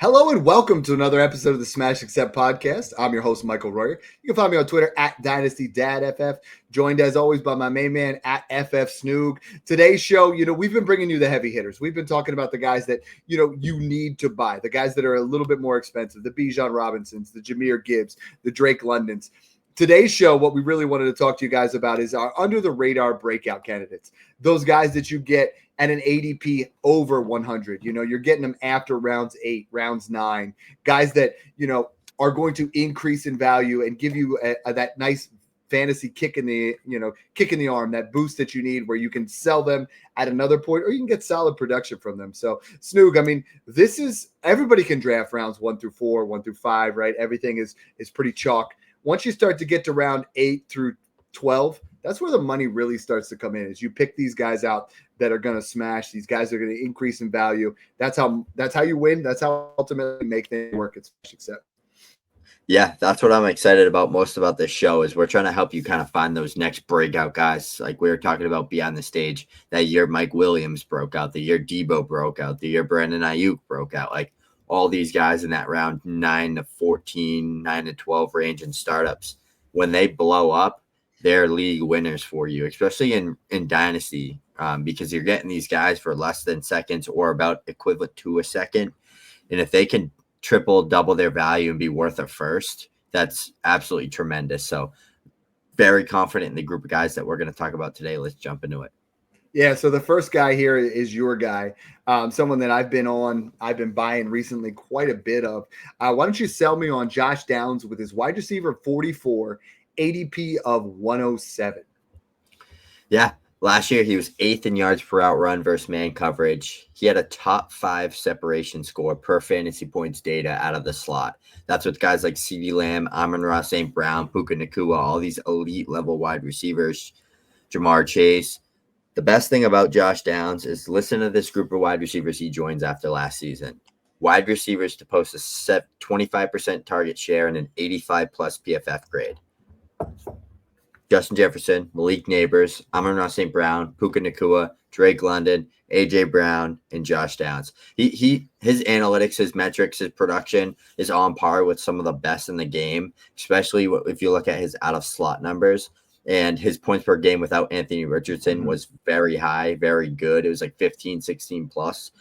Hello and welcome to another episode of the Smash Accept podcast. I'm your host, Michael Royer. You can find me on Twitter at DynastyDadFF, joined as always by my main man at FFSnoog. Today's show, we've been bringing you the heavy hitters. We've been talking about the guys that, you need to buy, the guys that are a little bit more expensive, the Bijan Robinsons, the Jahmyr Gibbs, the Drake Londons. Today's show, what we really wanted to talk to you guys about is our under-the-radar breakout candidates, those guys that you get at an ADP over 100. You're getting them after rounds 8, rounds 9, guys that, are going to increase in value and give you that nice fantasy kick in the arm, that boost that you need where you can sell them at another point or you can get solid production from them. So, Snoog, I mean, this is everybody can draft rounds 1 through 4, 1 through 5, right? Everything is pretty chalk. Once you start to get to round 8 through 12, that's where the money really starts to come in. Is you pick these guys out that are going to smash. These guys are going to increase in value. That's how you win. That's how ultimately make things work at Smash Accept. Yeah, that's what I'm excited about most about this show is we're trying to help you kind of find those next breakout guys. Like we were talking about beyond the stage, that year Mike Williams broke out, the year Debo broke out, the year Brandon Ayuk broke out. Like all these guys in that round 9 to 14, 9 to 12 range in startups, when they blow up, they're league winners for you, especially in Dynasty, because you're getting these guys for less than seconds or about equivalent to a second. And if they can triple, double their value and be worth a first, that's absolutely tremendous. So very confident in the group of guys that we're going to talk about today. Let's jump into it. Yeah, so the first guy here is your guy, someone that I've been buying recently quite a bit of. Why don't you sell me on Josh Downs with his wide receiver 44, ADP of 107? Yeah, last year he was 8th in yards per out run versus man coverage. He had a top 5 separation score per fantasy points data out of the slot. That's with guys like CeeDee Lamb, Amon-Ra St. Brown, Puka Nacua, all these elite level wide receivers, Jamar Chase. The best thing about Josh Downs is listen to this group of wide receivers he joins after last season. Wide receivers to post a 25% target share and an 85 plus PFF grade. Justin Jefferson, Malik Neighbors, Amon-Ra St. Brown, Puka Nacua, Drake London, AJ Brown, and Josh Downs. His analytics, his metrics, his production is on par with some of the best in the game, especially if you look at his out of slot numbers. And his points per game without Anthony Richardson was very high, very good. It was like 15, 16 plus.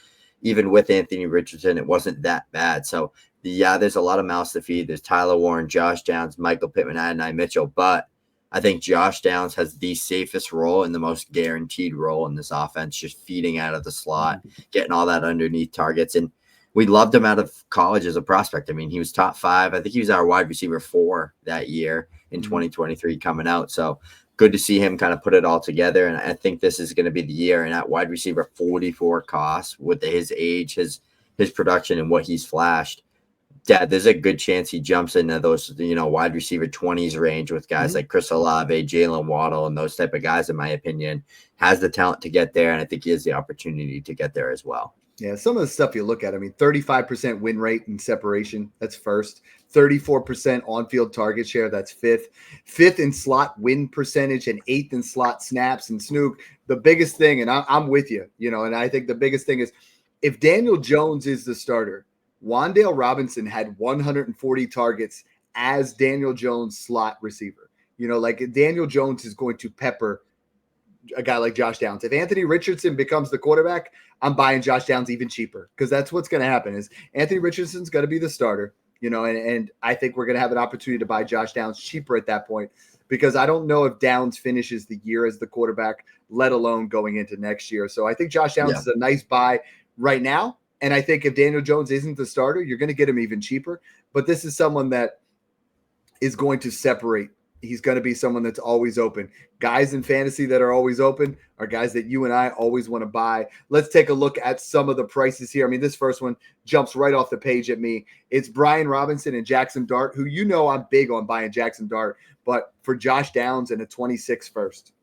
Even with Anthony Richardson, it wasn't that bad. So, yeah, there's a lot of mouths to feed. There's Tyler Warren, Josh Downs, Michael Pittman, Adonai Mitchell. But I think Josh Downs has the safest role and the most guaranteed role in this offense, just feeding out of the slot, getting all that underneath targets. And we loved him out of college as a prospect. I mean, he was top 5. I think he was our wide receiver 4 that year in 2023 coming out. So good to see him kind of put it all together. And I think this is going to be the year. And at wide receiver 44 cost with his age, his production and what he's flashed, Dad, there's a good chance he jumps into those, wide receiver 20s range with guys like Chris Olave, Jalen Waddle, and those type of guys, in my opinion, has the talent to get there. And I think he has the opportunity to get there as well. Yeah, some of the stuff you look at, 35% win rate in separation, that's first. 34% on-field target share, that's fifth. Fifth in slot win percentage and 8th in slot snaps. And Snoog, the biggest thing, and I'm with you, and I think the biggest thing is if Daniel Jones is the starter, Wan'Dale Robinson had 140 targets as Daniel Jones slot receiver. Daniel Jones is going to pepper a guy like Josh Downs. If Anthony Richardson becomes the quarterback, I'm buying Josh Downs even cheaper because that's what's going to happen is Anthony Richardson's going to be the starter, and I think we're going to have an opportunity to buy Josh Downs cheaper at that point because I don't know if Downs finishes the year as the quarterback, let alone going into next year. So I think Josh Downs is a nice buy right now. And I think if Daniel Jones isn't the starter, you're going to get him even cheaper. But this is someone that is going to separate. He's going to be someone that's always open. Guys in fantasy that are always open are guys that you and I always want to buy. Let's take a look at some of the prices here. This first one jumps right off the page at me. It's Brian Robinson and Jackson Dart, who I'm big on buying Jackson Dart, but for Josh Downs and a 26 first.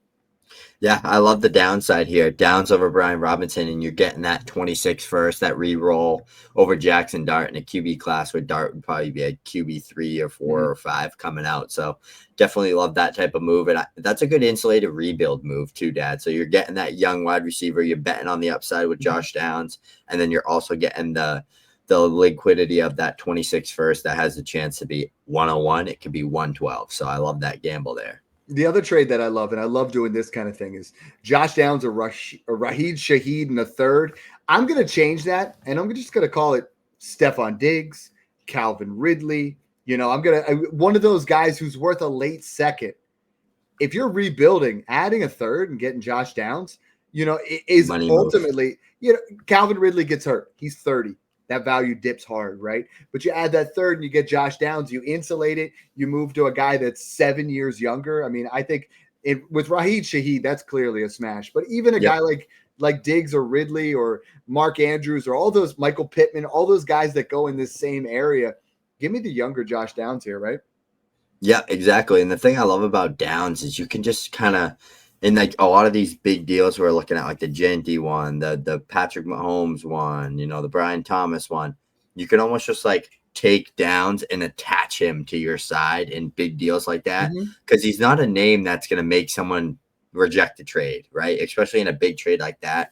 Yeah, I love the downside here. Downs over Brian Robinson, and you're getting that 26 first, that re-roll over Jackson Dart in a QB class where Dart would probably be a QB 3 or 4 or 5 coming out. So definitely love that type of move. And that's a good insulated rebuild move too, Dad. So you're getting that young wide receiver. You're betting on the upside with Josh Downs, and then you're also getting the the liquidity of that 26 first that has a chance to be 101, it could be 112. So I love that gamble there. The other trade that I love, and I love doing this kind of thing, is Josh Downs or Raheed Shaheed in the third. I'm going to change that, and I'm just going to call it Stephon Diggs, Calvin Ridley. I'm going to one of those guys who's worth a late second. If you're rebuilding, adding a third and getting Josh Downs, is Money ultimately, Calvin Ridley gets hurt. He's 30. That value dips hard, right? But you add that third and you get Josh Downs, you insulate it, you move to a guy that's 7 years younger. I mean, I think with Raheed Shaheed, that's clearly a smash. But even a guy like Diggs or Ridley or Mark Andrews or all those Michael Pittman, all those guys that go in this same area, give me the younger Josh Downs here, right? Yeah, exactly. And the thing I love about Downs is you can just kind of, in like a lot of these big deals we're looking at, like the Genty one, the Patrick Mahomes one, the Brian Thomas one, you can almost just like take Downs and attach him to your side in big deals like that, because he's not a name that's going to make someone reject a trade, right? Especially in a big trade like that.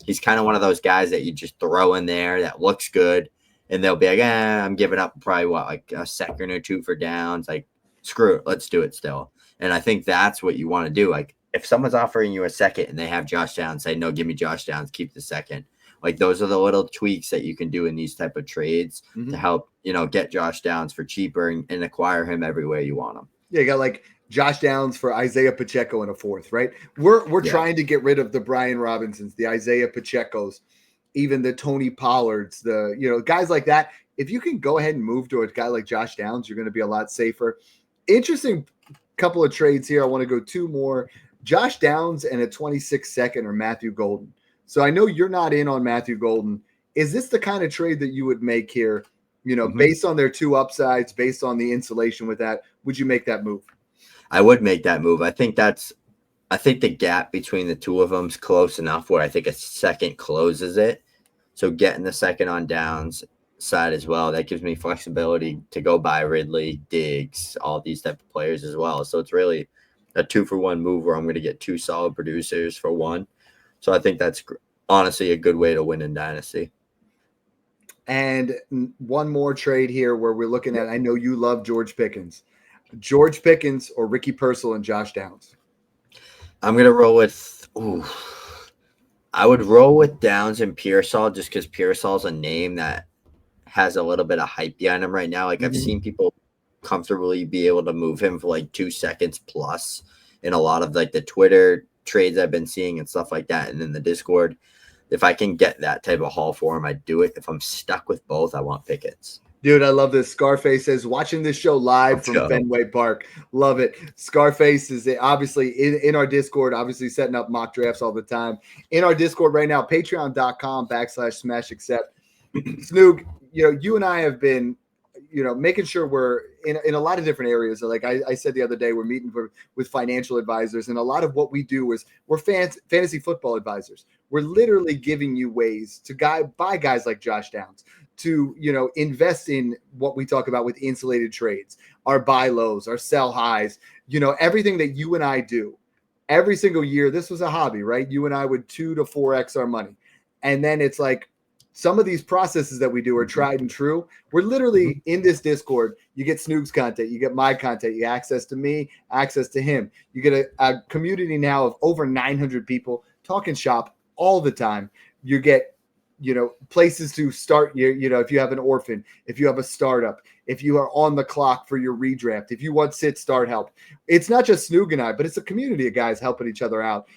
He's kind of one of those guys that you just throw in there that looks good, and they'll be like, I'm giving up probably like a second or two for Downs. Like, screw it, let's do it still. And I think that's what you want to do. Like, if someone's offering you a second and they have Josh Downs, say, no, give me Josh Downs, keep the second. Like, those are the little tweaks that you can do in these type of trades to help, get Josh Downs for cheaper and acquire him everywhere you want him. Yeah, you got like Josh Downs for Isaiah Pacheco in a fourth, right? We're trying to get rid of the Brian Robinsons, the Isaiah Pachecos, even the Tony Pollards, the guys like that. If you can go ahead and move to a guy like Josh Downs, you're going to be a lot safer. Interesting couple of trades here. I want to go two more. Josh Downs and a 26 second or Matthew Golden. So I know you're not in on Matthew Golden. Is this the kind of trade that you would make here, based on their two upsides, based on the insulation with that? Would you make that move? I would make that move. I think the gap between the two of them is close enough where I think a second closes it. So getting the second on Downs side as well, that gives me flexibility to go buy Ridley, Diggs, all these type of players as well. So it's really a 2-for-1 move where I'm going to get two solid producers for one. So I think that's honestly a good way to win in Dynasty. And one more trade here where we're looking at, I know you love George Pickens. George Pickens or Ricky Pearsall and Josh Downs? I'm going to roll with I would roll with Downs and Pearsall just because Pearsall's a name that has a little bit of hype behind him right now. Like I've seen people comfortably be able to move him for like 2 seconds plus in a lot of like the Twitter trades I've been seeing and stuff like that. And then the Discord, if I can get that type of haul for him, I'd do it. If I'm stuck with both, I want Pickens. Dude, I love this. Scarface says, watching this show live from Fenway Park. Love it. Scarface is obviously in our Discord, obviously setting up mock drafts all the time. In our Discord right now, patreon.com/smashaccept. Snoog, you and I have been, making sure we're in a lot of different areas. Like I said the other day, we're meeting with financial advisors, and a lot of what we do is we're fantasy football advisors. We're literally giving you ways to buy guys like Josh Downs, to invest in what we talk about with insulated trades, our buy lows, our sell highs, everything that you and I do every single year. This was a hobby, right? You and I would 2 to 4x our money, and then it's like some of these processes that we do are tried and true. We're literally in this Discord. You get Snoog's content, you get my content, you get access to me, access to him. You get a community now of over 900 people talking shop all the time. You get places to start your, if you have an orphan, if you have a startup, if you are on the clock for your redraft, if you want sit start help. It's not just Snoog and I, but it's a community of guys helping each other out.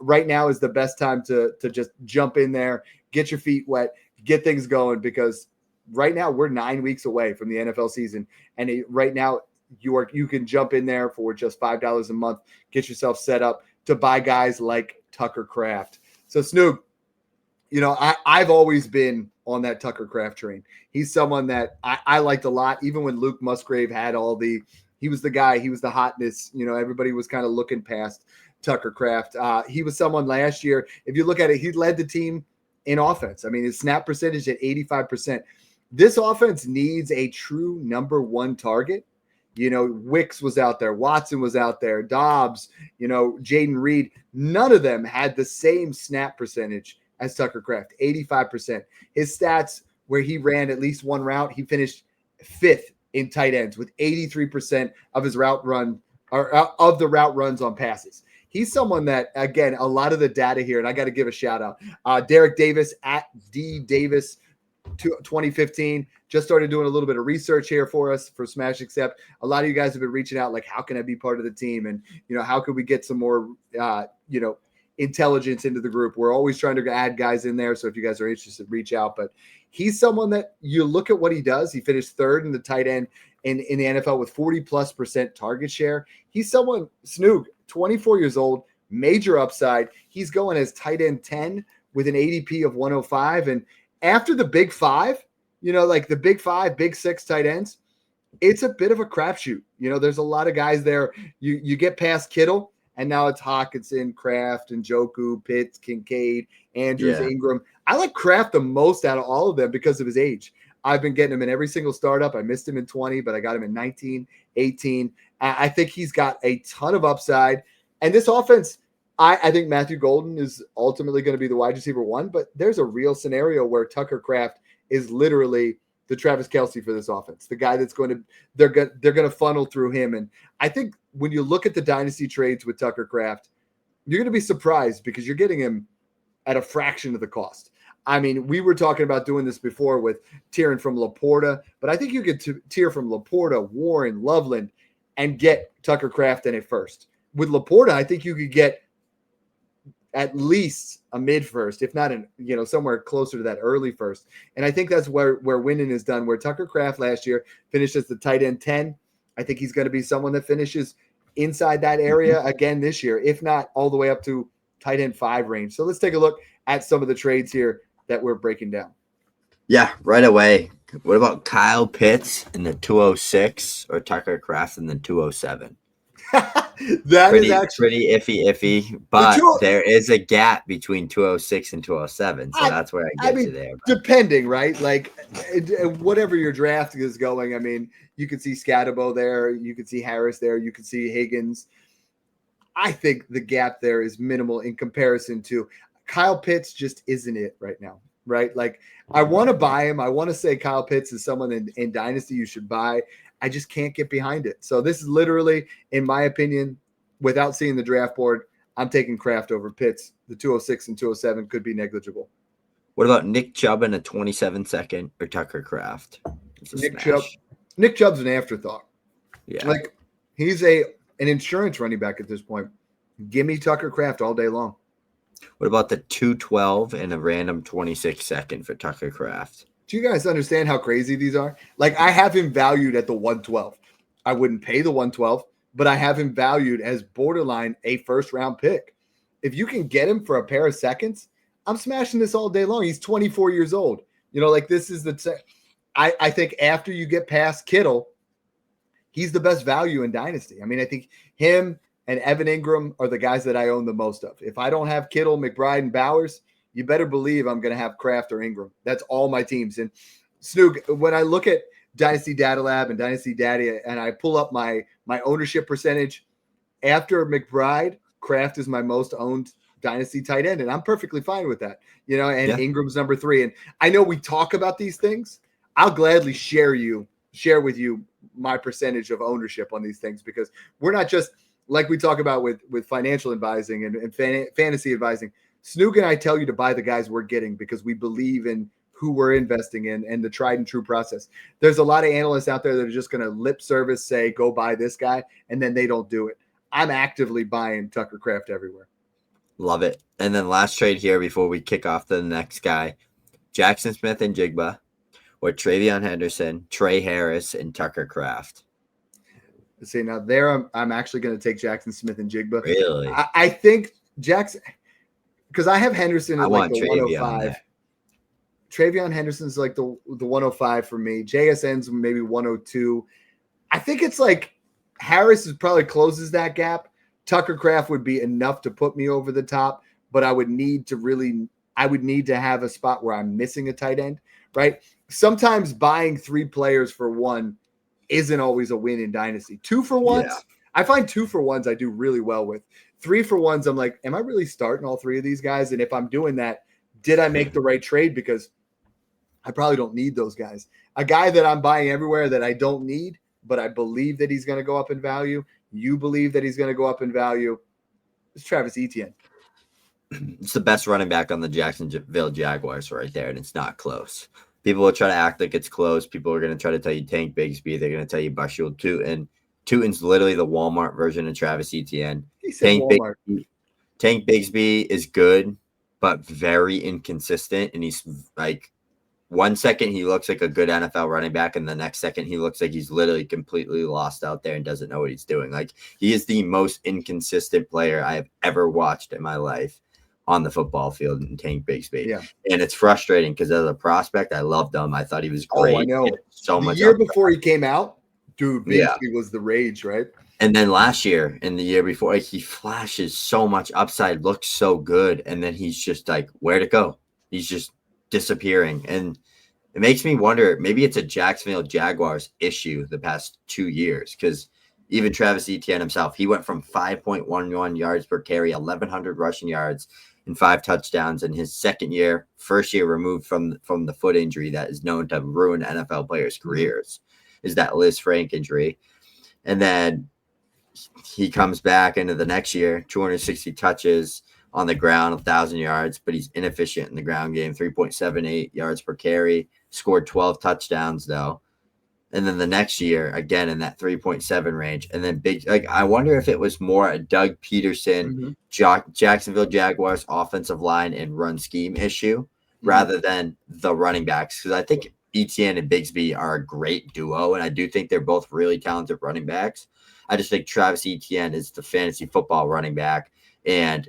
Right now is the best time to just jump in there, get your feet wet, get things going, because right now we're 9 weeks away from the NFL season. And right now you can jump in there for just $5 a month, get yourself set up to buy guys like Tucker Kraft. So Snoog, I've always been on that Tucker Kraft train. He's someone that I liked a lot. Even when Luke Musgrave had he was the guy, he was the hotness. Everybody was kind of looking past Tucker Kraft. He was someone last year, if you look at it, he led the team in offense. I mean, his snap percentage at 85%. This offense needs a true number one target. Wicks was out there, Watson was out there, Dobbs, Jaden Reed. None of them had the same snap percentage as Tucker Kraft, 85%. His stats where he ran at least one route. He finished 5th in tight ends with 83% of his route run or of the route runs on passes. He's someone that, again, a lot of the data here, and I got to give a shout out. Derek Davis at D Davis 2015 just started doing a little bit of research here for us for Smash Accept. A lot of you guys have been reaching out, like, how can I be part of the team? And, how can we get some more, intelligence into the group? We're always trying to add guys in there. So if you guys are interested, reach out. But he's someone that you look at what he does. He finished 3rd in the tight end in the NFL with 40+% target share. He's someone, Snoog, 24 years old, major upside. He's going as tight end 10 with an ADP of 105. And after the big 5, like the big 5, big 6 tight ends, it's a bit of a crapshoot. There's a lot of guys there. You get past Kittle, and now it's Hawkinson, Kraft, and Njoku, Pitts, Kincaid, Andrews, Ingram. I like Kraft the most out of all of them because of his age. I've been getting him in every single startup. I missed him in 20, but I got him in 19, 18. I think he's got a ton of upside. And this offense, I think Matthew Golden is ultimately going to be the wide receiver 1, but there's a real scenario where Tucker Kraft is literally the Travis Kelce for this offense, the guy that's they're going to funnel through him. And I think when you look at the dynasty trades with Tucker Kraft, you're going to be surprised because you're getting him at a fraction of the cost. I mean, we were talking about doing this before with tiering from Laporta, but I think you could tier from Laporta, Warren, Loveland, and get Tucker Kraft in it first. With Laporta, I think you could get at least a mid first, if not somewhere closer to that early first. And I think that's where winning is done, where Tucker Kraft last year finished as the tight end 10. I think he's going to be someone that finishes inside that area again this year, if not all the way up to tight end 5 range. So let's take a look at some of the trades here that we're breaking down. Yeah, right away. What about Kyle Pitts in the 206 or Tucker Kraft in the 207? That is actually pretty iffy, but there is a gap between 206 and 207, so that's where I get you there. Depending, right? Like whatever your draft is going, I mean, you could see Scatabo there, you could see Harris there, you could see Higgins. I think the gap there is minimal in comparison to Kyle Pitts. Just isn't it right now, right? Like I want to buy him. I want to say Kyle Pitts is someone in Dynasty you should buy. I just can't get behind it. So this is literally, in my opinion, without seeing the draft board, I'm taking Kraft over Pitts. The 206 and 207 could be negligible. What about Nick Chubb in a 27-second or Tucker Kraft? Nick Chubb's an afterthought. Yeah. Like he's an insurance running back at this point. Give me Tucker Kraft all day long. What about the 212 and a random 26-second for Tucker Kraft? Do you guys understand how crazy these are? Like I have him valued at the 112. I wouldn't pay the 112, but I have him valued as borderline a first-round pick. If you can get him for a pair of seconds, I'm smashing this all day long. He's 24 years old. Like this is I think after you get past Kittle, he's the best value in Dynasty. I mean, I think him and Evan Ingram are the guys that I own the most of. If I don't have Kittle, McBride, and Bowers, you better believe I'm going to have Kraft or Ingram. That's all my teams. And Snoog, when I look at Dynasty Data Lab and Dynasty Daddy, and I pull up my ownership percentage, after McBride, Kraft is my most owned Dynasty tight end, and I'm perfectly fine with that. Ingram's number 3. And I know we talk about these things. I'll gladly share with you my percentage of ownership on these things, because we're not just like we talk about with financial advising and fantasy advising. Snoog and I tell you to buy the guys we're getting because we believe in who we're investing in and the tried and true process. There's a lot of analysts out there that are just going to lip service say, go buy this guy, and then they don't do it. I'm actively buying Tucker Kraft everywhere. Love it. And then last trade here before we kick off to the next guy, Jackson Smith and Jigba, or Travion Henderson, Trey Harris, and Tucker Kraft. See, now there I'm actually going to take Jackson Smith and Jigba. Really? I think Jackson – because I have Henderson at like the Travion 105. Travion Henderson's like the 105 for me. JSN's maybe 102. I think it's like Harris is probably closes that gap. Tucker Kraft would be enough to put me over the top, but I would need to have a spot where I'm missing a tight end, right? Sometimes buying 3 players for one isn't always a win in Dynasty. 2 for ones, yeah. I find 2 for ones I do really well with. 3 for ones, I'm like, am I really starting all 3 of these guys? And if I'm doing that, did I make the right trade? Because I probably don't need those guys. A guy that I'm buying everywhere that I don't need, but I believe that he's going to go up in value. You believe that he's going to go up in value. It's Travis Etienne. It's the best running back on the Jacksonville Jaguars right there, and it's not close. People will try to act like it's close. People are going to try to tell you Tank Bigsby. They're going to tell you Bashir Tootin. Tootin's literally the Walmart version of Travis Etienne. He said Walmart. Tank Bigsby is good, but very inconsistent. And he's like, 1 second he looks like a good NFL running back, and the next second he looks like he's literally completely lost out there and doesn't know what he's doing. Like, he is the most inconsistent player I have ever watched in my life on the football field in Tank Bigsby. Yeah. And it's frustrating because as a prospect, I loved him. I thought he was great. Oh, I know. So the much year before he came out, dude, Bigsby was the rage, right? And then last year and the year before, he flashes so much upside, looks so good. And then he's just like, where'd it go? He's just disappearing. And it makes me wonder, maybe it's a Jacksonville Jaguars issue the past 2 years, because even Travis Etienne himself, he went from 5.11 yards per carry, 1,100 rushing yards, and 5 touchdowns in his first year removed from the foot injury that is known to ruin NFL players' careers, is that Liz Frank injury. And then he comes back into the next year, 260 touches on the ground, 1,000 yards, but he's inefficient in the ground game, 3.78 yards per carry, scored 12 touchdowns though. And then the next year, again, in that 3.7 range. And then I wonder if it was more a Doug Peterson, Jacksonville Jaguars offensive line and run scheme issue rather than the running backs. Because I think Etienne and Bigsby are a great duo, and I do think they're both really talented running backs. I just think Travis Etienne is the fantasy football running back. And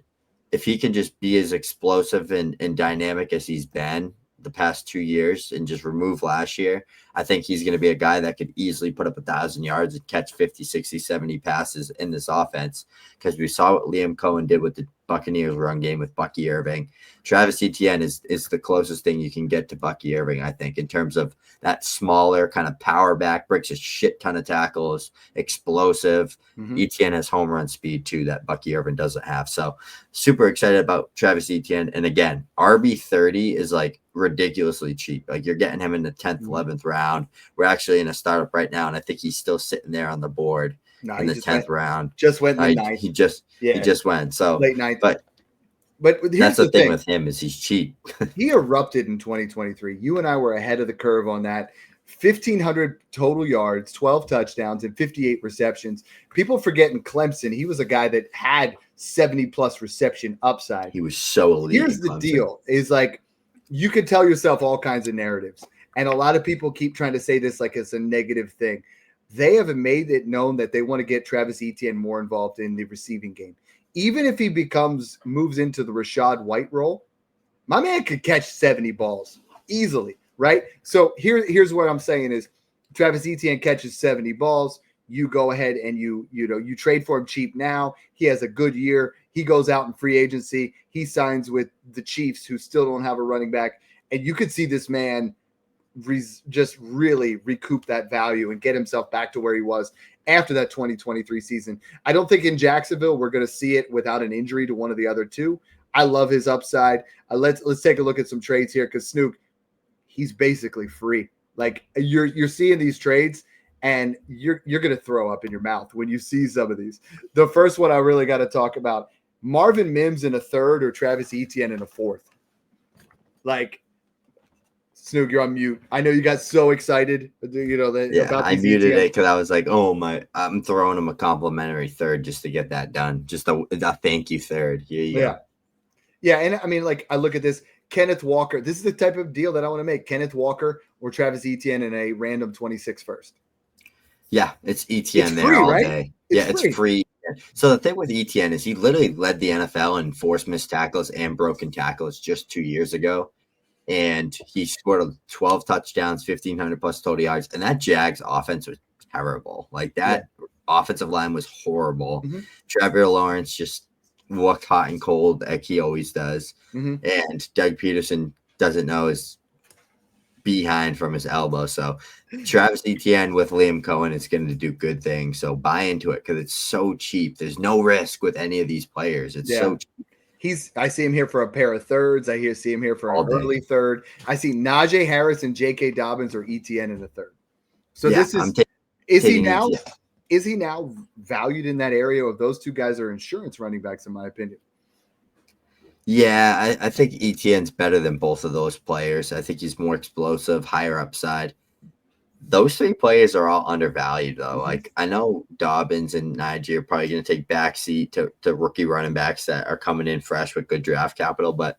if he can just be as explosive and dynamic as he's been the past 2 years and just remove last year, I think he's going to be a guy that could easily put up 1,000 yards and catch 50, 60, 70 passes in this offense, because we saw what Liam Cohen did with the Buccaneers run game with Bucky Irving. Travis Etienne is the closest thing you can get to Bucky Irving, I think, in terms of that smaller kind of power back, breaks a shit ton of tackles, explosive. Etienne has home run speed too that Bucky Irving doesn't have. So super excited about Travis Etienne. And again, RB30 is like ridiculously cheap. Like, you're getting him in the 10th, 11th round. We're actually in a startup right now, and I think he's still sitting there on the board in the 10th round. Just went in the 9th. He just went. So late 9th. But here's that's the thing with him, is he's cheap. He erupted in 2023. You and I were ahead of the curve on that. 1,500 total yards, 12 touchdowns, and 58 receptions. People forget in Clemson, he was a guy that had 70-plus reception upside. He was so elite. Here's the deal, is like, you could tell yourself all kinds of narratives. And a lot of people keep trying to say this like it's a negative thing. They have made it known that they want to get Travis Etienne more involved in the receiving game. Even if he moves into the Rachaad White role, my man could catch 70 balls easily, right? So here's what I'm saying is, Travis Etienne catches 70 balls. You go ahead and you trade for him cheap now. He has a good year. He goes out in free agency. He signs with the Chiefs, who still don't have a running back. And you could see this man just really recoup that value and get himself back to where he was after that 2023 season. I don't think in Jacksonville we're going to see it without an injury to one of the other two. I love his upside. Let's take a look at some trades here, because Snoog, he's basically free. Like, you're seeing these trades, and you're going to throw up in your mouth when you see some of these. The first one I really got to talk about, Marvin Mims in a 3rd or Travis Etienne in a 4th. Like, Snoog, you're on mute. I know you got so excited. About I muted it because I was like, I'm throwing him a complimentary 3rd just to get that done. Just a thank you 3rd. Yeah. And I mean, like, I look at this, Kenneth Walker. This is the type of deal that I want to make. Kenneth Walker or Travis Etienne in a random 26 first. Yeah, it's Etienne there all day. It's free. So the thing with Etienne is he literally led the NFL in forced missed tackles and broken tackles just 2 years ago. And he scored 12 touchdowns, 1,500 plus total yards. And that Jags offense was terrible. Like, that offensive line was horrible. Trevor Lawrence just looked hot and cold like he always does. And Doug Peterson doesn't know his behind from his elbow. So Travis Etienne with Liam Cohen is going to do good things. So buy into it because it's so cheap. There's no risk with any of these players. It's so cheap. I see him here for a pair of thirds. See him here for All an day. early third. I see Najee Harris and J.K. Dobbins or Etienne in the third. So Yeah, this is taking he now Etienne. is he now valued in that area of those two guys are insurance running backs in my opinion? Yeah, I think Etienne's better than both of those players. I think he's more explosive, higher upside. Those three players are all undervalued, though. Mm-hmm. Like, I know Dobbins and Najee are probably going to take backseat to rookie running backs that are coming in fresh with good draft capital, but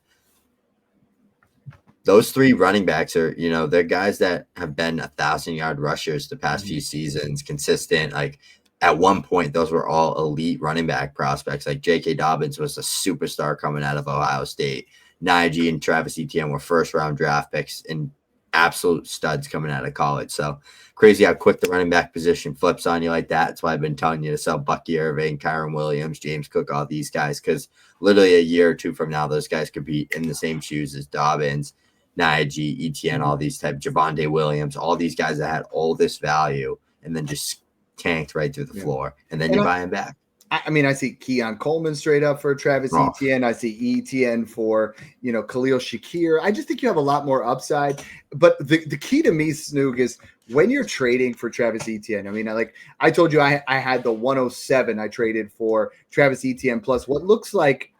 those three running backs are, they're guys that have been 1,000-yard rushers the past few seasons, consistent. Like, at one point, those were all elite running back prospects. Like, J.K. Dobbins was a superstar coming out of Ohio State. Najee and Travis Etienne were first-round draft picks and absolute studs coming out of college. So, crazy how quick the running back position flips on you like that. That's why I've been telling you to sell Bucky Irving, Kyron Williams, James Cook, all these guys, because literally a year or two from now, those guys could be in the same shoes as Dobbins, Najee, Etienne, all these type, Javonte Williams, all these guys that had all this value and then just tanked right through the floor, and then you buy him back. I see Keon Coleman straight up for Travis Etienne. I see Etienne for, Khalil Shakir. I just think you have a lot more upside. But the key to me, Snoog, is when you're trading for Travis Etienne. I mean, I told you I had the 107 I traded for Travis Etienne plus what looks like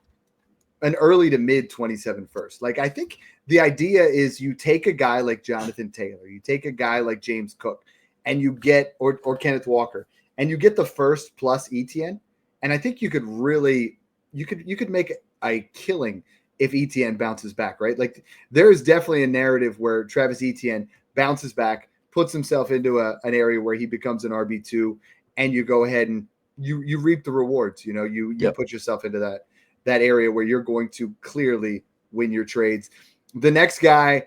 an early to mid 27 first. Like, I think the idea is you take a guy like Jonathan Taylor, you take a guy like James Cook, and you get or Kenneth Walker, and you get the first plus Etienne. And I think you could make a killing if Etienne bounces back, right? Like, there is definitely a narrative where Travis Etienne bounces back, puts himself into an area where he becomes an RB2, and you go ahead and you reap the rewards. You put yourself into that area where you're going to clearly win your trades. The next guy,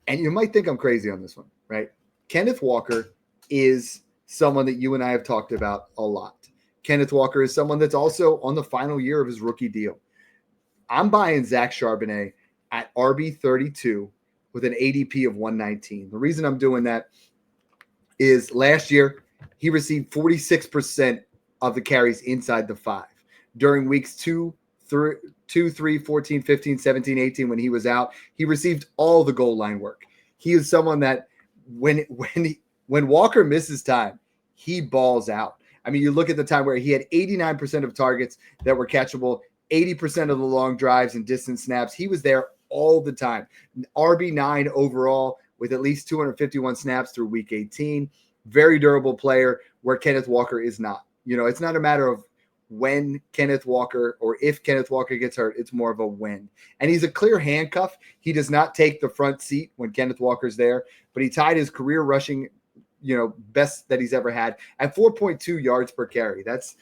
and you might think I'm crazy on this one, right? Kenneth Walker is someone that you and I have talked about a lot. Kenneth Walker is someone that's also on the final year of his rookie deal. I'm buying Zach Charbonnet at RB32 with an ADP of 119. The reason I'm doing that is last year he received 46% of the carries inside the 5. During weeks 2, 3, 14, 15, 17, 18, when he was out, he received all the goal line work. He is someone that when Walker misses time, he balls out. I mean, you look at the time where he had 89% of targets that were catchable, 80% of the long drives and distance snaps. He was there all the time. RB9 overall with at least 251 snaps through week 18. Very durable player where Kenneth Walker is not. It's not a matter of when Kenneth Walker or if Kenneth Walker gets hurt, it's more of a when. And he's a clear handcuff. He does not take the front seat when Kenneth Walker's there, but he tied his career rushing best that he's ever had at 4.2 yards per carry. That's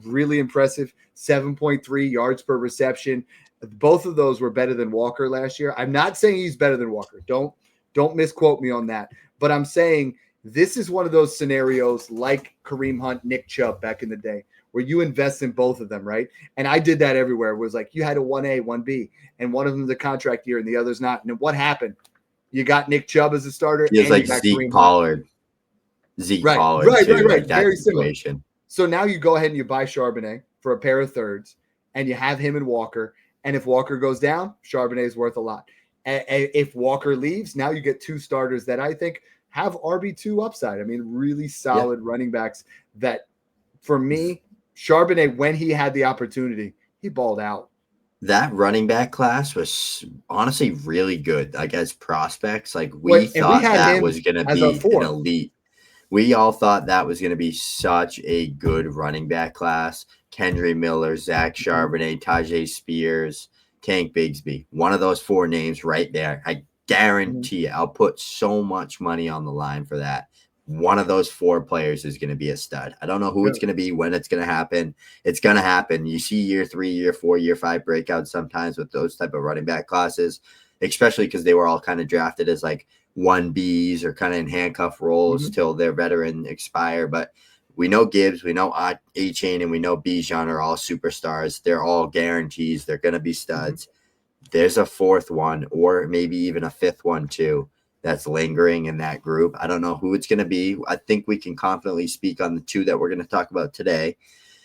really impressive. 7.3 yards per reception. Both of those were better than Walker last year. I'm not saying he's better than Walker. Don't misquote me on that. But I'm saying this is one of those scenarios like Kareem Hunt, Nick Chubb back in the day, where you invest in both of them, right? And I did that everywhere. It was like you had a 1A, 1B, and one of them the contract year and the other's not. And what happened? You got Nick Chubb as a starter. He was like Zeke Pollard. Right. Like very similar. So now you go ahead and you buy Charbonnet for a pair of thirds, and you have him and Walker. And if Walker goes down, Charbonnet is worth a lot. And if Walker leaves, now you get two starters that I think have RB2 upside. I mean, really solid running backs that, for me, Charbonnet, when he had the opportunity, he balled out. That running back class was honestly really good. Like, as prospects, like we thought that was going to be an elite. We all thought that was going to be such a good running back class. Kendry Miller, Zach Charbonnet, Tyjae Spears, Tank Bigsby. One of those 4 names right there. I guarantee you, I'll put so much money on the line for that. One of those 4 players is going to be a stud. I don't know who it's going to be, when it's going to happen. It's going to happen. You see year 3, year 4, year 5 breakouts sometimes with those type of running back classes, especially because they were all kind of drafted as like 1Bs or kind of in handcuff roles till their veteran expire. But we know Gibbs, we know Etienne, and we know Bijan are all superstars. They're all guarantees. They're going to be studs. There's a 4th one, or maybe even a 5th one too, that's lingering in that group. I don't know who it's going to be. I think we can confidently speak on the 2 that we're going to talk about today.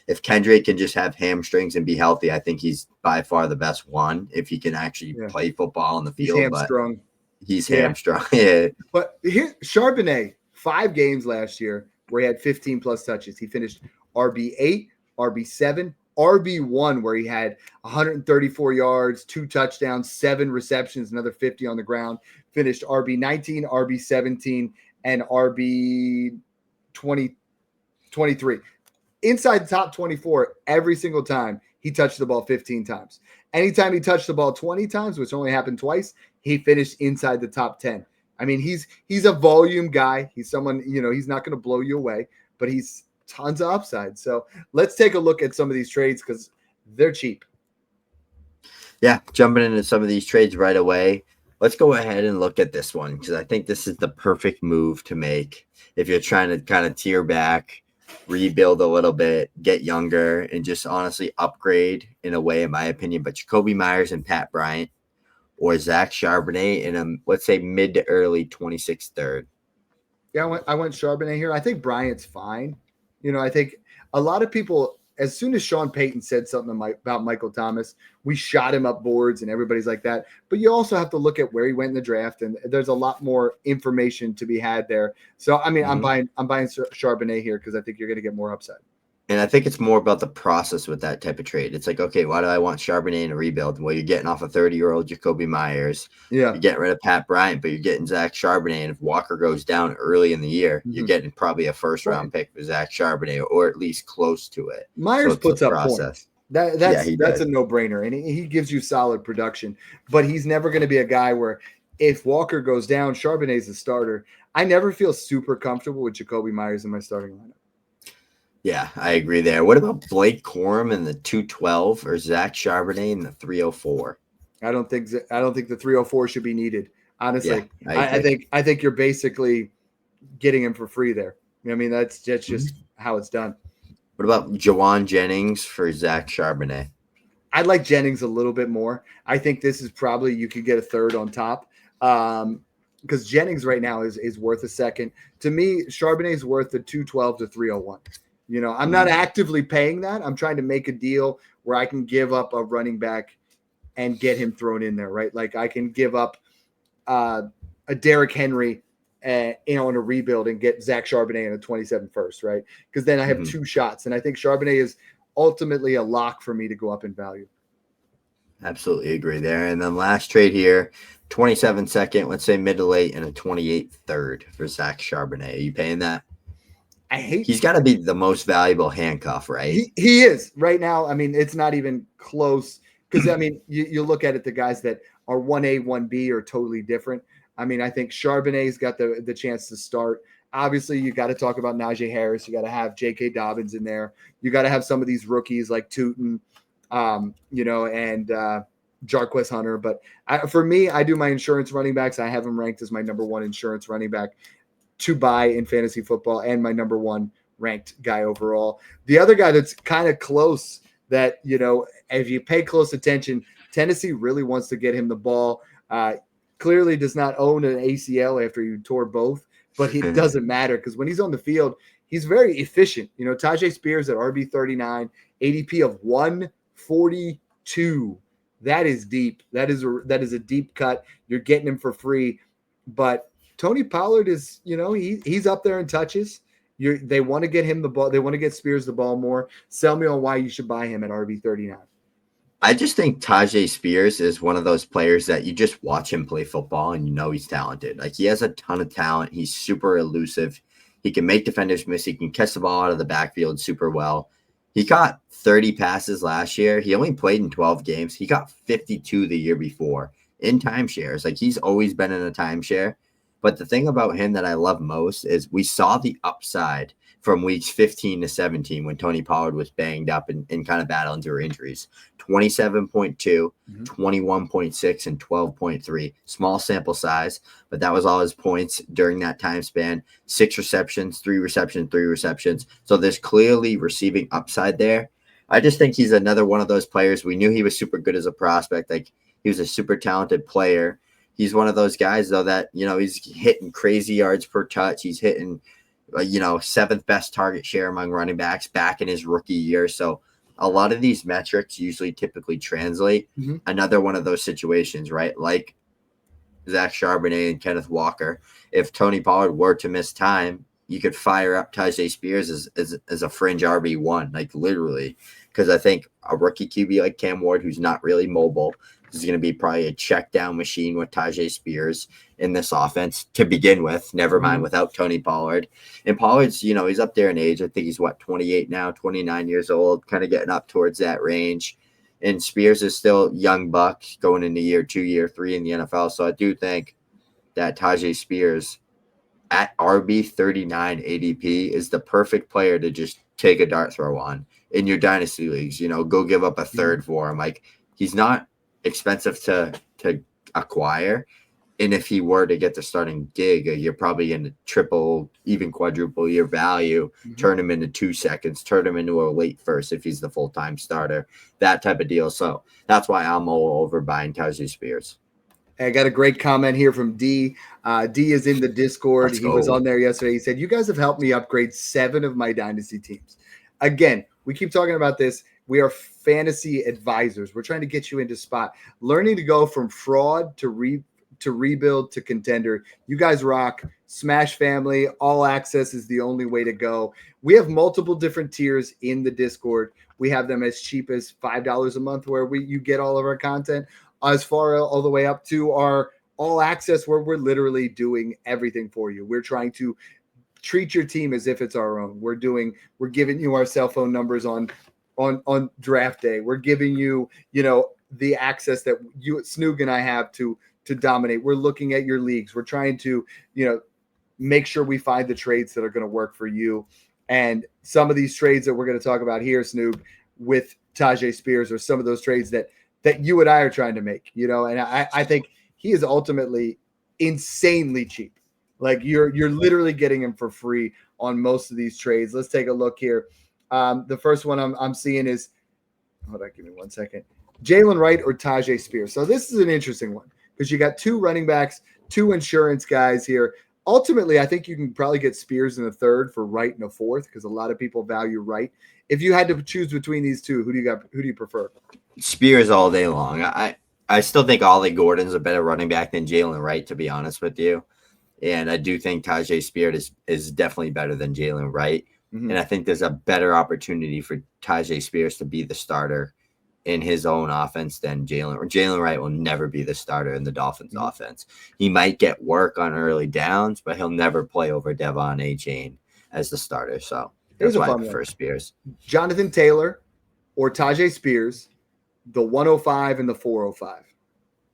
If Kendrick can just have hamstrings and be healthy, I think he's by far the best one if he can actually play football on the He's field. hamstrung. He's hamstrung. Yeah. But here, Charbonnet, 5 games last year where he had 15 plus touches. He finished RB8, RB7, RB1, where he had 134 yards, 2 touchdowns, 7 receptions, another 50 on the ground. Finished RB19, RB17, and RB23. Inside the top 24 every single time he touched the ball 15 times. Anytime he touched the ball 20 times, which only happened twice, he finished inside the top 10. I mean, he's a volume guy. He's someone, he's not going to blow you away, but he's tons of upside. So let's take a look at some of these trades because they're cheap. Yeah, jumping into some of these trades right away. Let's go ahead and look at this one because I think this is the perfect move to make if you're trying to kind of tear back, rebuild a little bit, get younger, and just honestly upgrade in a way, in my opinion. But Jacoby Myers and Pat Bryant or Zach Charbonnet in a, let's say, mid to early 26th third. Yeah, I went Charbonnet here. I think Bryant's fine. I think a lot of people, as soon as Sean Payton said something about Michael Thomas, we shot him up boards and everybody's like that. But you also have to look at where he went in the draft, and there's a lot more information to be had there. So, I mean, I'm buying Charbonnet here because I think you're going to get more upside. And I think it's more about the process with that type of trade. It's like, okay, why do I want Charbonnet in a rebuild? Well, you're getting off a 30-year-old Jacoby Myers. Yeah. You're getting rid of Pat Bryant, but you're getting Zach Charbonnet. And if Walker goes down early in the year, you're getting probably a first-round pick for Zach Charbonnet, or at least close to it. Myers puts up points. That's a no-brainer, and he gives you solid production. But he's never going to be a guy where if Walker goes down, Charbonnet's the starter. I never feel super comfortable with Jacoby Myers in my starting lineup. Yeah, I agree there. What about Blake Corum in the 212 or Zach Charbonnet in the 304? I don't think the 304 should be needed. Honestly, yeah, I think you're basically getting him for free there. I mean, that's just how it's done. What about Jawan Jennings for Zach Charbonnet? I like Jennings a little bit more. I think this is probably you could get a third on top because Jennings right now is worth a second. To me, Charbonnet's worth the 212 to 301. I'm not actively paying that. I'm trying to make a deal where I can give up a running back and get him thrown in there, right? Like I can give up a Derrick Henry in a rebuild and get Zach Charbonnet in a 27 first, right? Because then I have 2 shots. And I think Charbonnet is ultimately a lock for me to go up in value. Absolutely agree there. And then last trade here, 27 second, let's say mid to late, and a 28 third for Zach Charbonnet. Are you paying that? He's got to be the most valuable handcuff, right? He is right now. I mean, it's not even close because, I mean, you look at it, the guys that are 1A, 1B are totally different. I mean, I think Charbonnet's got the chance to start. Obviously, you got to talk about Najee Harris. You got to have J.K. Dobbins in there. You got to have some of these rookies like Tootin, and Jarquez Hunter. But for me, I do my insurance running backs. I have him ranked as my number 1 insurance running back to buy in fantasy football and my number 1 ranked guy overall. The other guy that's kind of close that, if you pay close attention, Tennessee really wants to get him the ball. Clearly does not own an ACL after you tore both, but it doesn't matter because when he's on the field, he's very efficient. Tyjae Spears at RB39, ADP of 142. That is deep. That is a deep cut. You're getting him for free, but Tony Pollard is, he's up there in touches. They want to get him the ball. They want to get Spears the ball more. Sell me on why you should buy him at RB39. I just think Tyjae Spears is one of those players that you just watch him play football and he's talented. Like he has a ton of talent. He's super elusive. He can make defenders miss. He can catch the ball out of the backfield super well. He caught 30 passes last year. He only played in 12 games. He got 52 the year before in timeshares. Like he's always been in a timeshare. But the thing about him that I love most is we saw the upside from weeks 15 to 17 when Tony Pollard was banged up and kind of battling through injuries. 27.2, 21.6, and 12.3. Small sample size, but that was all his points during that time span. 6 receptions, 3 receptions, 3 receptions. So there's clearly receiving upside there. I just think he's another one of those players. We knew he was super good as a prospect. Like he was a super talented player. He's one of those guys, though, that, he's hitting crazy yards per touch. He's hitting, seventh best target share among running backs back in his rookie year. So a lot of these metrics typically translate. Mm-hmm. Another one of those situations, right? Like Zach Charbonnet and Kenneth Walker. If Tony Pollard were to miss time, you could fire up Tyjae Spears as a fringe RB1, like literally. Because I think a rookie QB like Cam Ward, who's not really mobile, is going to be probably a check down machine with Tyjae Spears in this offense to begin with. Never mind without Tony Pollard. And Pollard's, he's up there in age. I think he's 28 now, 29 years old, kind of getting up towards that range. And Spears is still young buck going into year 2, year 3 in the NFL. So I do think that Tyjae Spears at RB 39 ADP is the perfect player to just take a dart throw on in your dynasty leagues. Go give up a third for him. Like, he's not expensive to acquire. And if he were to get the starting gig, you're probably going to triple, even quadruple your value, turn him into 2 seconds, turn him into a late first if he's the full-time starter, that type of deal. So that's why I'm all over buying Tyjae Spears. I got a great comment here from D. D is in the Discord. He was on there yesterday. He said, you guys have helped me upgrade 7 of my dynasty teams. Again, we keep talking about this. We are fantasy advisors. We're trying to get you into spot. Learning to go from fraud to rebuild to contender. You guys rock. Smash family. All access is the only way to go. We have multiple different tiers in the Discord. We have them as cheap as $5 a month where you get all of our content, as far all the way up to our all access where we're literally doing everything for you. We're trying to treat your team as if it's our own. We're giving you our cell phone numbers on draft day. We're giving you, the access that Snoog and I have to dominate. We're looking at your leagues. We're trying to, make sure we find the trades that are going to work for you. And some of these trades that we're going to talk about here, Snoog, with Tyjae Spears, are some of those trades that you and I are trying to make, and I think he is ultimately insanely cheap. Like you're literally getting him for free on most of these trades. Let's take a look here. The first one I'm seeing is, hold on, give me 1 second. Jalen Wright or Tyjae Spears. So this is an interesting one because you got 2 running backs, 2 insurance guys here. Ultimately, I think you can probably get Spears in a third for Wright in a fourth because a lot of people value Wright. If you had to choose between these two, who do you prefer? Spears all day long. I still think Ollie Gordon's a better running back than Jalen Wright, to be honest with you. And I do think Tyjae Spears is definitely better than Jalen Wright. Mm-hmm. And I think there's a better opportunity for Tyjae Spears to be the starter in his own offense than Jalen Wright will never be the starter in the Dolphins offense. He might get work on early downs, but he'll never play over Devon A-Chain as the starter. So that's why I prefer Spears. Jonathan Taylor or Tyjae Spears, the 105 and the 405.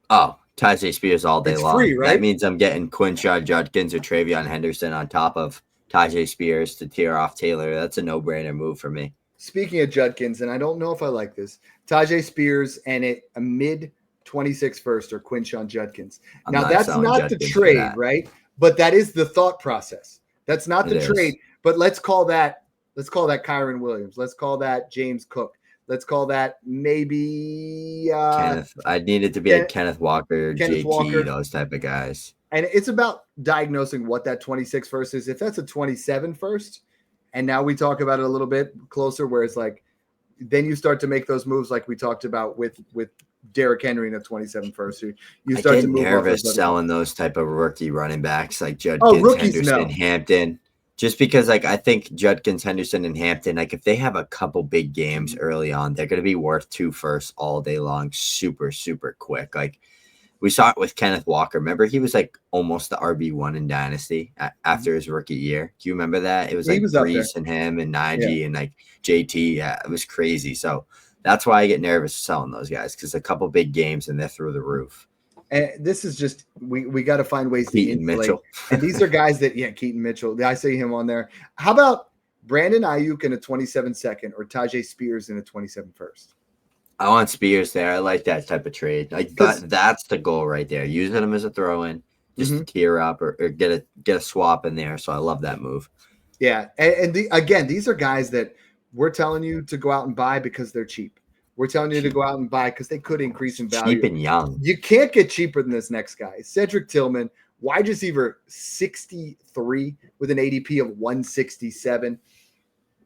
Oh, Tyjae Spears all day long. Free, right? That means I'm getting Quinshaw Judkins or Travion Henderson on top of Tyjae Spears to tear off Taylor. That's a no-brainer move for me. Speaking of Judkins, and I don't know if I like this, Tyjae Spears and a mid 26 first or Quinshawn Judkins. Now that's not the trade, right? But that is the thought process. That's not the trade. But let's call that Kyron Williams. Let's call that James Cook. Let's call that maybe Kenneth. I need it to be like Kenneth Walker, JT, Walker. Those type of guys. And it's about diagnosing what that 26 first is. If that's a 27 first, and now we talk about it a little bit closer, where it's like, then you start to make those moves like we talked about with Derrick Henry in a 27 first. You start to move nervous selling those type of rookie running backs like Judkins, Henderson, Hampton. Just because, I think Judkins, Henderson, and Hampton, if they have a couple big games early on, they're going to be worth 2 firsts all day long, super, super quick. We saw it with Kenneth Walker. Remember, he was almost the RB1 in Dynasty after his rookie year. Do you remember that? It was Brees and him and Najee and JT. Yeah, it was crazy. So that's why I get nervous selling those guys, because a couple big games and they're through the roof. And this is just we got to find ways Keaton to inflate. Mitchell. And these are guys that Keaton Mitchell. I see him on there. How about Brandon Ayuk in a 27 second or Tyjae Spears in a 27 first? I want Spears there. I like that type of trade. That's the goal right there. Using him as a throw-in, just to tear up or get a swap in there. So I love that move. Yeah, and again, these are guys that we're telling you to go out and buy because they're cheap. We're telling you to go out and buy because they could increase in value. Cheap and young. You can't get cheaper than this next guy. Cedric Tillman, Wide receiver 63 with an ADP of 167.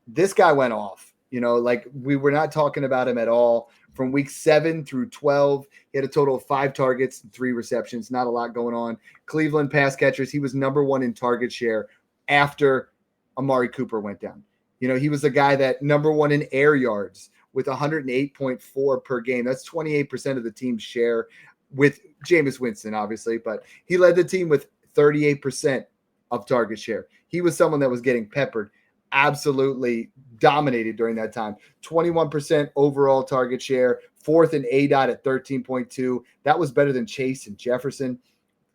This guy went off. Like we were not talking about him at all. From week 7 through 12, he had a total of 5 targets and 3 receptions. Not a lot going on. Cleveland pass catchers, he was number 1 in target share after Amari Cooper went down. He was the guy that number 1 in air yards with 108.4 per game. That's 28% of the team's share with Jameis Winston, obviously, but he led the team with 38% of target share. He was someone that was getting peppered, absolutely dominated during that time. 21% overall target share, 4th in ADOT at 13.2. That was better than Chase and Jefferson.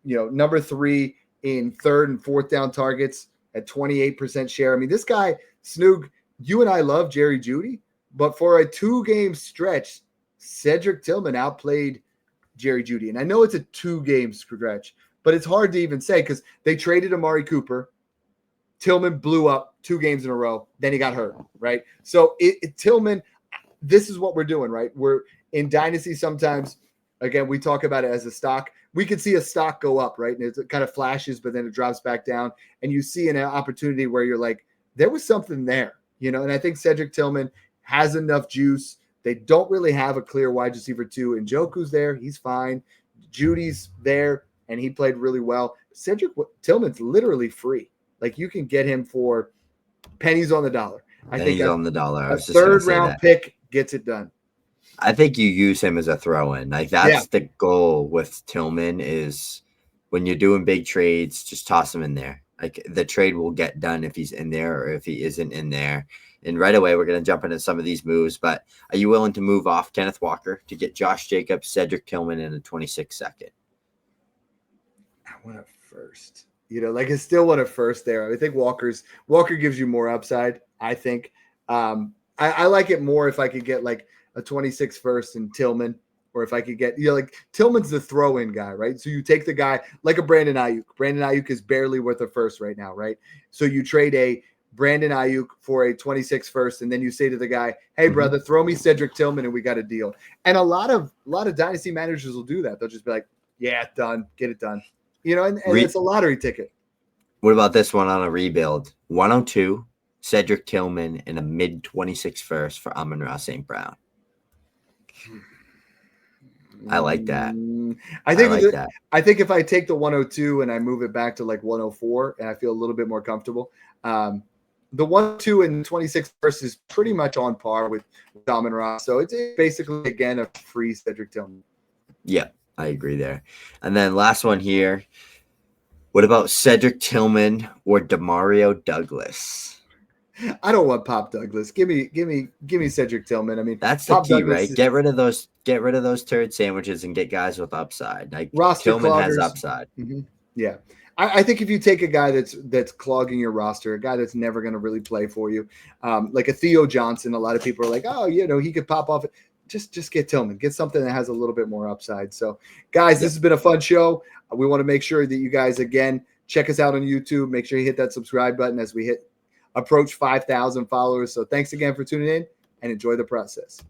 Number 3 in 3rd and 4th down targets at 28% share. I mean, this guy, Snoog, you and I love Jerry Jeudy, but for a 2-game stretch, Cedric Tillman outplayed Jerry Jeudy. And I know it's a 2-game stretch, but it's hard to even say because they traded Amari Cooper. Tillman blew up 2 games in a row. Then he got hurt, right? So Tillman, this is what we're doing, right? We're in Dynasty sometimes, again, we talk about it as a stock. We could see a stock go up, right? And it kind of flashes, but then it drops back down. And you see an opportunity where you're like, there was something there, And I think Cedric Tillman has enough juice. They don't really have a clear wide receiver 2. Njoku's there. He's fine. Judy's there, and he played really well. Cedric Tillman's literally free. Like, you can get him for pennies on the dollar. I think he's on the dollar. I was a just gonna 3rd say round that. pick gets it done. I think you use him as a throw-in. Like, that's the goal with Tillman is when you're doing big trades, just toss him in there. Like, the trade will get done if he's in there or if he isn't in there. And right away, we're going to jump into some of these moves. But are you willing to move off Kenneth Walker to get Josh Jacobs, Cedric Tillman in a 26 second? I want a first. I still want a first there. I think Walker gives you more upside, I think. I like it more if I could get like a 26 first and Tillman, or if I could get, like Tillman's the throw-in guy, right? So you take the guy like a Brandon Ayuk. Brandon Ayuk is barely worth a first right now, right? So you trade a Brandon Ayuk for a 26 first, and then you say to the guy, hey, brother, throw me Cedric Tillman and we got a deal. And a lot of dynasty managers will do that. They'll just be like, yeah, done, get it done. And it's a lottery ticket. What about this one on a rebuild? 102, Cedric Tillman, and a mid-26 first for Amon-Ra St. Brown. I like that. I think if I take the 102 and I move it back to like 104 and I feel a little bit more comfortable, the 102 and 26 first is pretty much on par with Amon-Ra. So it's basically, again, a free Cedric Tillman. Yeah, I agree there. And then last one here. What about Cedric Tillman or Demario Douglas? I don't want Pop Douglas. Give me Cedric Tillman. I mean, that's the key, right? Get rid of those turd sandwiches and get guys with upside. Like Tillman has upside. Mm-hmm. Yeah. I think if you take a guy that's clogging your roster, a guy that's never going to really play for you, like a Theo Johnson, a lot of people are like, oh, he could pop off. Just get Tillman. Get something that has a little bit more upside. So, guys, this has been a fun show. We want to make sure that you guys, again, check us out on YouTube. Make sure you hit that subscribe button as we approach 5,000 followers. So thanks again for tuning in and enjoy the process.